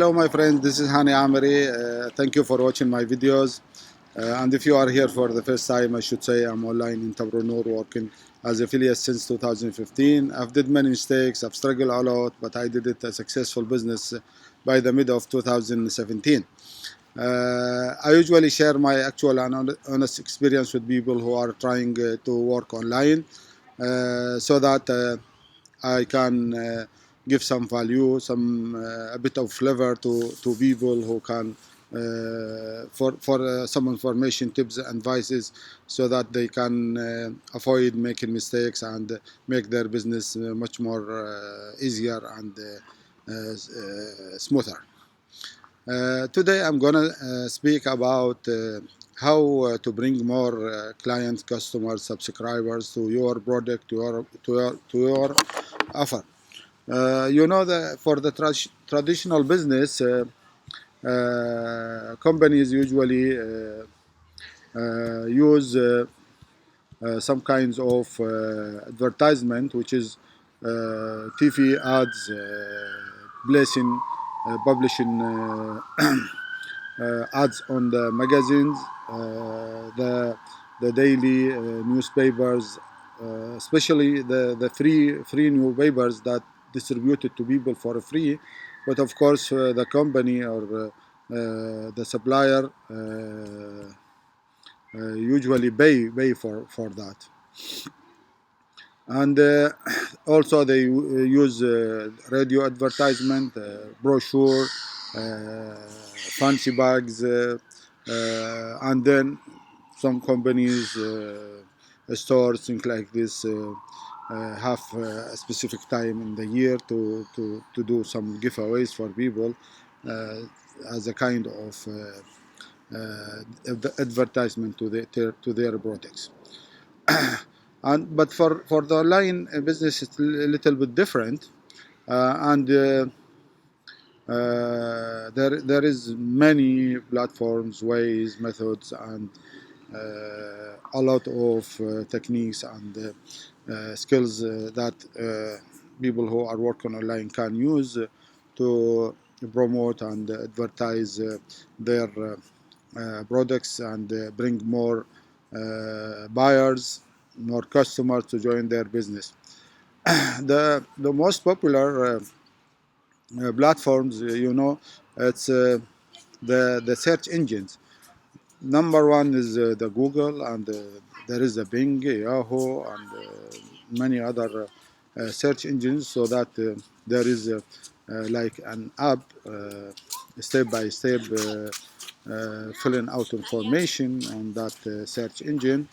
Hello my friends, this is Hani Amri. Thank you for watching my videos. And if you are here for the first time, I should say I'm online entrepreneur working as affiliate since 2015. I've did many mistakes, I've struggled a lot, but I did it a successful business by the mid of 2017. I usually share my actual and honest experience with people who are trying to work online so that I can give some value, some a bit of flavor to people who can for some information, tips, and advices, so that they can avoid making mistakes and make their business much more easier and smoother. Today I'm gonna speak about how to bring more clients, customers, subscribers to your product, to your offer. For the traditional business, companies usually use some kinds of advertisement, which is TV ads, publishing ads on the magazines, the daily newspapers, especially the free newspapers that distributed to people for free. But of course, the company or the supplier usually pay for that. And also they use radio advertisement, brochure, fancy bags, and then some companies, stores, things like this, have a specific time in the year to do some giveaways for people as a kind of advertisement to their products. But for the online business, it's a little bit different, and there is many platforms, ways, methods, and a lot of techniques and skills that people who are working online can use to promote and advertise their products and bring more buyers, more customers to join their business. The most popular platforms, it's the search engines. Number one is the Google, and there is the Bing, Yahoo, and many other search engines. So that there is like an app, step by step, filling out information on that search engine,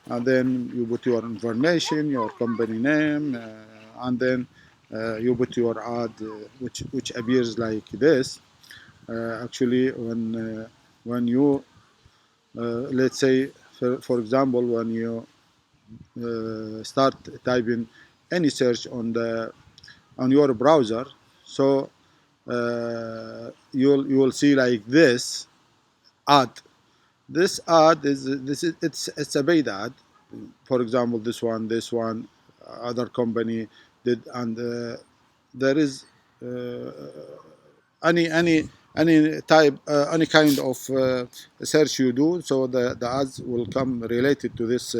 and then you put your information, your company name, and then you put your ad, which appears like this. Actually, when you let's say, for example, when you start typing any search on your browser, so you will see like this ad. This ad it's a paid ad. For example, this one, other company did, and there is any type, any kind of search you do, so the ads will come related to this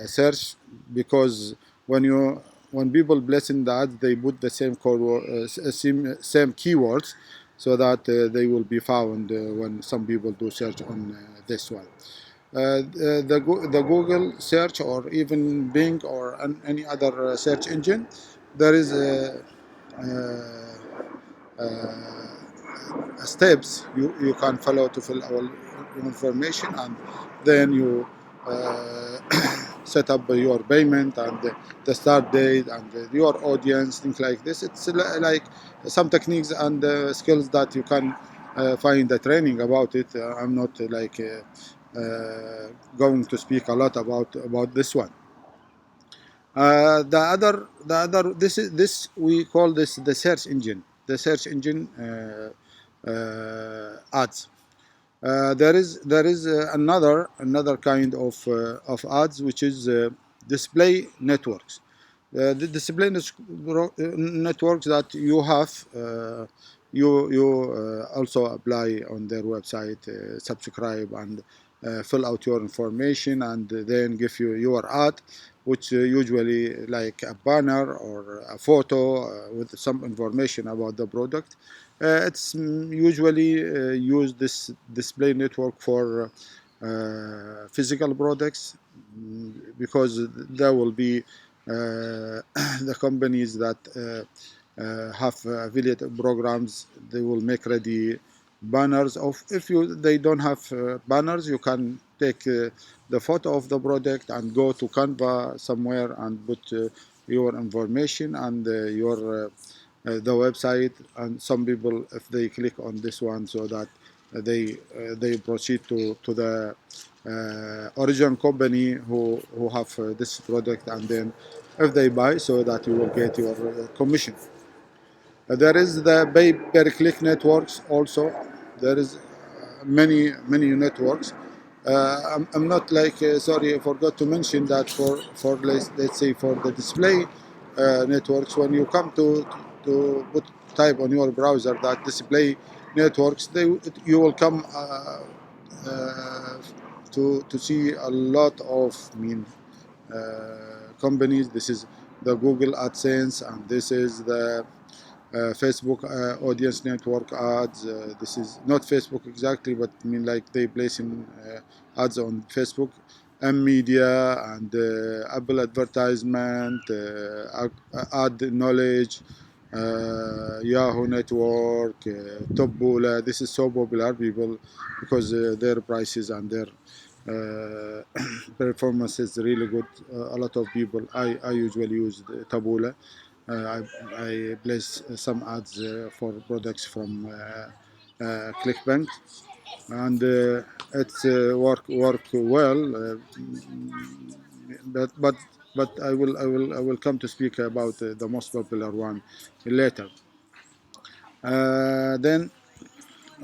search, because when people place in the ads, they put the same code, same keywords, so that they will be found when some people do search on this one. The Google search, or even Bing, or any other search engine, there is steps you can follow to fill our information, and then you set up your payment and the start date and your audience, things like this. It's like some techniques and skills that you can find the training about it. I'm not going to speak a lot about this one. The other this we call this the search engine. The search engine ads. There is another kind of ads, which is display networks. The display networks that you have you also apply on their website, subscribe, and fill out your information, and then give you your ad, which usually like a banner or a photo with some information about the product. It's usually use this display network for physical products, because there will be the companies that have affiliate programs. They will make ready banners of, if you they don't have banners, you can take the photo of the product and go to Canva somewhere and put your information and your the website, and some people, if they click on this one, so that they proceed to the origin company who have this product, and then if they buy, so that you will get your commission. There is the pay per click networks also. There is many networks. I'm not like sorry, I forgot to mention that for let's say for the display networks, when you come to put type on your browser that display networks, you will come to see a lot of companies. This is the Google AdSense, and this is the Facebook audience network ads. This is not Facebook exactly, but I mean like they placing ads on Facebook, and media, and Apple advertisement, ad knowledge, Yahoo network, Taboola. This is so popular people because their prices and their performance is really good. A lot of people. I usually use the Taboola. I place some ads for products from ClickBank, and it's work well. But I will come to speak about the most popular one later. Then.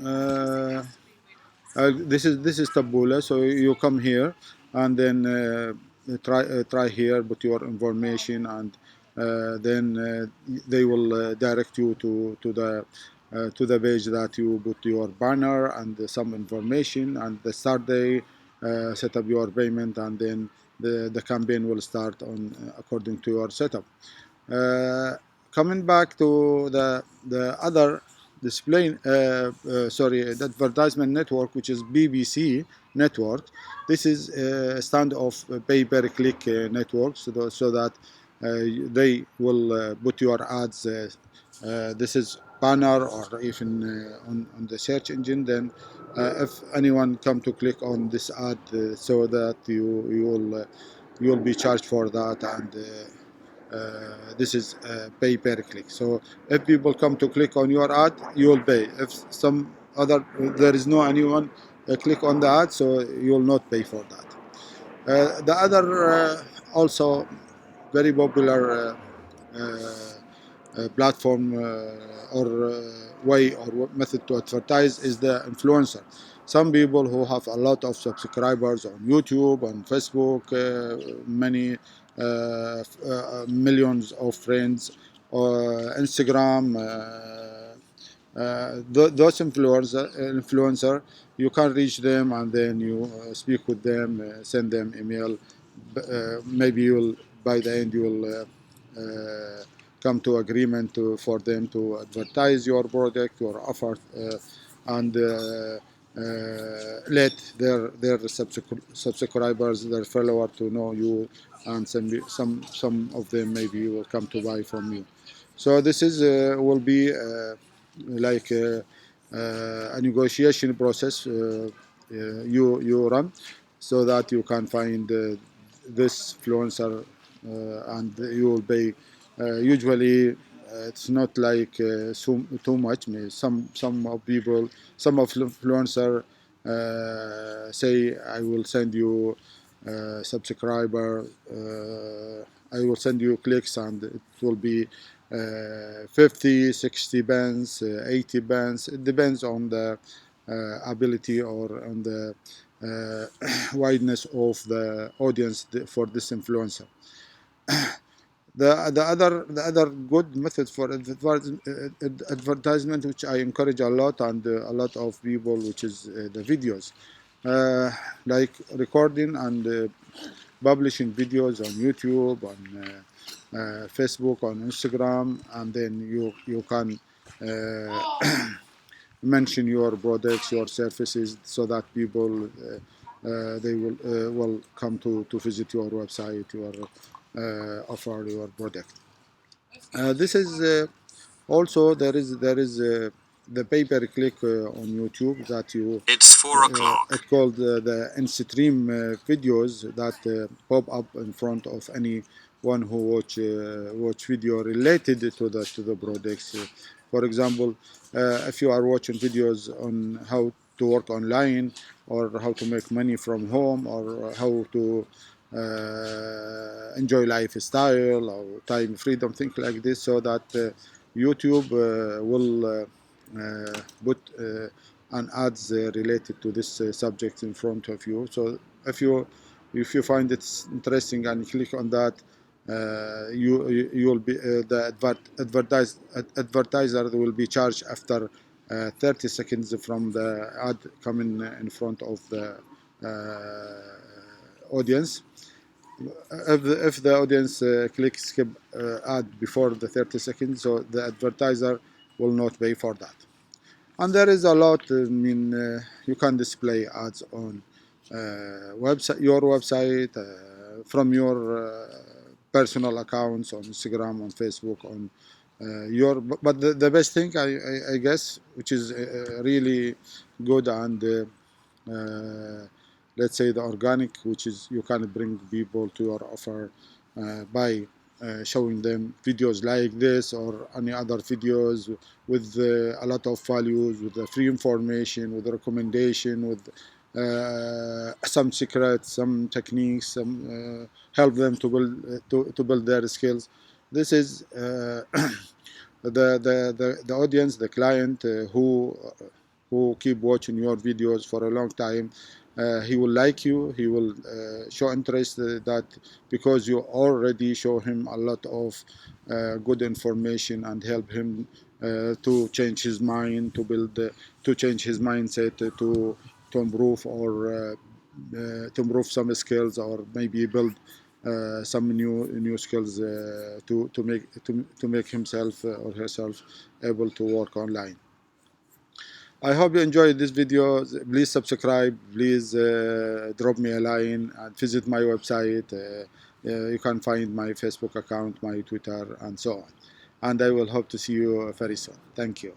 Uh, this is Taboola. So you come here, and then try here, put your information, and then they will direct you to the page that you put your banner and some information, and the start day, set up your payment, and then the campaign will start on according to your setup. Uh, Coming back to the other display, the advertisement network, which is PPC network. This is a stand of pay-per-click network, so that they will put your ads. This is banner, or even on the search engine. Then, if anyone come to click on this ad, so that you will be charged for that, and this is pay per click. So if people come to click on your ad, you will pay. If some other there is no anyone click on the ad, so you will not pay for that. The other also very popular platform or way or method to advertise is the influencer. Some people who have a lot of subscribers on YouTube, on Facebook, many millions of friends, or Instagram. Those influencer, you can reach them, and then you speak with them, send them email. Maybe you'll by the end you will come to agreement for them to advertise your product or offer, and let their subscribers, their follower, to know you, and some of them maybe will come to buy from you. So this is will be like a negotiation process you run, so that you can find this influencer, and you will pay. Usually, it's not like too much. Some of people, some of influencer say, I will send you subscriber, I will send you clicks, and it will be 50, 60 bands, 80 bands. It depends on the ability or on the wideness of the audience for this influencer. The other good method for advertisement, which I encourage a lot, and a lot of people, which is the videos, uh, like recording and publishing videos on YouTube, on Facebook, on Instagram, and then you can mention your products, your services, so that people they will come to visit your website, your offer your product. This is also there is the pay-per-click on YouTube that you It's 4 o'clock. it's called the in-stream videos that pop up in front of anyone who watch video related to the products. For example, if you are watching videos on how to work online, or how to make money from home, or how to enjoy lifestyle or time freedom, things like this, so that YouTube will put an ads related to this subject in front of you. So if you find it interesting and click on that, you will be the advertiser will be charged after 30 seconds from the ad coming in front of the audience. If the audience clicks skip ad before the 30 seconds, so the advertiser will not pay for that. And there is a lot. I mean, you can display ads on your website, from your personal accounts on Instagram, on Facebook, on your. But the best thing, I guess, which is really good, and let's say the organic, which is you can bring people to your offer by showing them videos like this or any other videos with a lot of values, with the free information, with the recommendation, with some secrets, some techniques, some help them to build their skills. This is the audience, the client who keep watching your videos for a long time. He will like you. He will show interest that because you already show him a lot of good information and help him to change his mind, to build, to change his mindset, to improve, or to improve some skills, or maybe build some new skills to make himself or herself able to work online. I hope you enjoyed this video. Please subscribe. Please drop me a line and visit my website. You can find my Facebook account, my Twitter, and so on. And I will hope to see you very soon. Thank you.